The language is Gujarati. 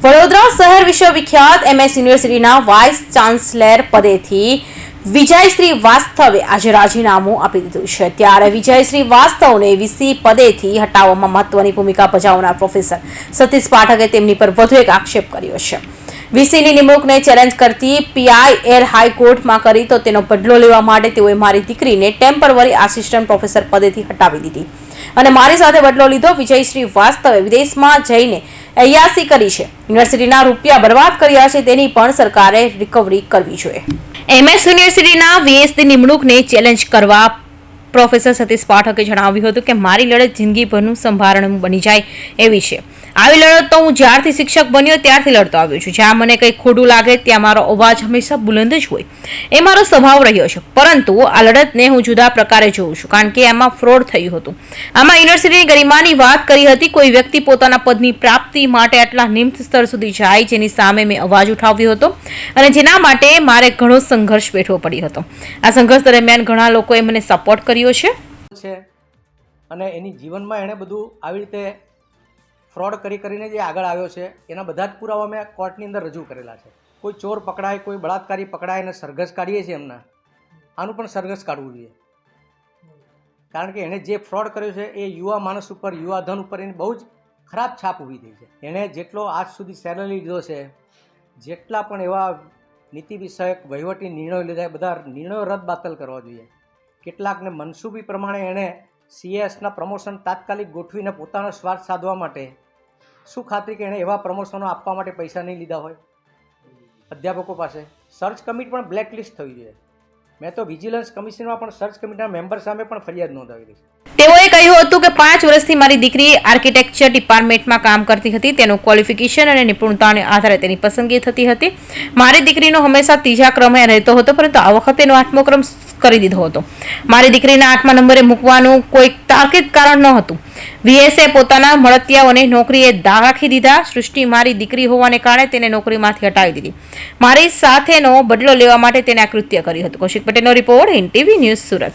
વડોદરા શહેર વિશ્વવિખ્યાત MS યુનિવર્સિટીના વાઇસ ચાન્સેલર પદેથી વિજય શ્રીવાસ્તવે આજે રાજીનામું આપી દીધું છે। ત્યારે વિજય શ્રીવાસ્તવને VC પદેથી હટાવવામાં મહત્વની ભૂમિકા ભજવનાર પ્રોફેસર સતીશ પાઠકે તેમની પર વધુ એક આક્ષેપ કર્યો છે। VCની નિમણૂકને ચેલેન્જ કરતી PIL હાઈકોર્ટમાં કરી તો તેનો બદલો લેવા માટે તેઓએ મારી દીકરીને ટેમ્પરરી આસિસ્ટન્ટ પ્રોફેસર પદેથી હટાવી દીધી અને મારી સાથે બદલો લીધો। વિજય શ્રીવાસ્તવે વિદેશમાં જઈને અયાસી કરી છે, યુનિવર્સિટીના રૂપિયા બરબાદ કર્યા છે, તેની પણ સરકારે રિકવરી કરવી જોઈએ। MS યુનિવર્સિટીના VSની નિમણૂકને ચેલેન્જ કરવા પ્રોફેસર સતીશ પાઠકે જણાવ્યું હતું કે મારી લડત જિંદગીભરનું સંભારણું બની જાય એવી છે। આવી લડત તો હું જ્યારથી શિક્ષક બન્યો ત્યારથી લડતો આવ્યો છું। જ્યાં મને કંઈ ખોટું લાગે ત્યાં મારો અવાજ હંમેશા બુલંદ જ હોય, એ મારો સ્વભાવ રહ્યો છે। પરંતુ આ લડતને હું જુદા પ્રકારે જોઉં છું, કારણ કે આમાં ફ્રોડ થયું હતું। આમાં યુનિવર્સિટીની ગરિમાની વાત કરી હતી। કોઈ વ્યક્તિ પોતાના પદની પ્રાપ્તિ માટે આટલા નિમ્ન સ્તર સુધી જાય, જેની સામે મેં અવાજ ઉઠાવ્યો હતો અને જેના માટે મારે ઘણો સંઘર્ષ વેઠવો પડ્યો હતો। આ સંઘર્ષ દરમિયાન ઘણા લોકોએ મને સપોર્ટ કર્યો છે અને એની જીવનમાં એણે બધું આવી રીતે ફ્રોડ કરીને જે આગળ આવ્યો છે એના બધા જ પુરાવા મેં કોર્ટની અંદર રજૂ કરેલા છે। કોઈ ચોર પકડાય, કોઈ બળાત્કારી પકડાય અને સરઘસ કાઢીએ છીએ એમના, આનું પણ સરઘસ કાઢવું જોઈએ, કારણ કે એણે જે ફ્રોડ કર્યો છે એ યુવા માણસ ઉપર, યુવા ધન ઉપર એની બહુ જ ખરાબ છાપ ઊભી થઈ છે। એણે જેટલો આજ સુધી સેલરી લીધો છે, જેટલા પણ એવા નીતિ વિષયક વહીવટી નિર્ણયો લીધા, બધા નિર્ણયો રદ-બાતલ કરવા જોઈએ। કેટલાકને મનસૂબી પ્રમાણે એણે CASના પ્રમોશન તાત્કાલિક ગોઠવીને પોતાનો સ્વાર્થ સાધવા માટે શું ખાતરી કે એણે એવા પ્રમોશનો આપવા માટે પૈસા નહીં લીધા હોય અધ્યાપકો પાસે? સર્ચ કમિટી પણ બ્લેકલિસ્ટ થવી જોઈએ। મેં તો વિજિલન્સ કમિશનમાં પણ સર્ચ કમિટીના મેમ્બર સામે પણ ફરિયાદ નોંધાવી છે। તેઓએ કહ્યું હતું કે 5 વર્ષથી મારી દીકરી આર્કિટેક્ચર ડિપાર્ટમેન્ટમાં કામ કરતી હતી। તેનું ક્વોલિફિકેશન અને નિપુણતાને આધારે તેની પસંદગી થતી હતી। મારી દીકરીનો હંમેશા 3જા ક્રમે રહેતો હતો, પરંતુ આ વખતે એનો 8મો ક્રમ કરી દીધો હતો। મારી દીકરીના 8મા નંબરે મૂકવાનું કોઈ તાર્કિક કારણ ન હતું। VSએ પોતાના મળતિયાઓને નોકરીએ રાખી દીધા। સૃષ્ટિ મારી દીકરી હોવાને કારણે તેને નોકરીમાંથી હટાવી દીધી। મારી સાથેનો બદલો લેવા માટે તેને આ કૃત્ય કર્યું હતું। કૌશિક પટેલનો રિપોર્ટ, NTV ન્યૂઝ, સુરત।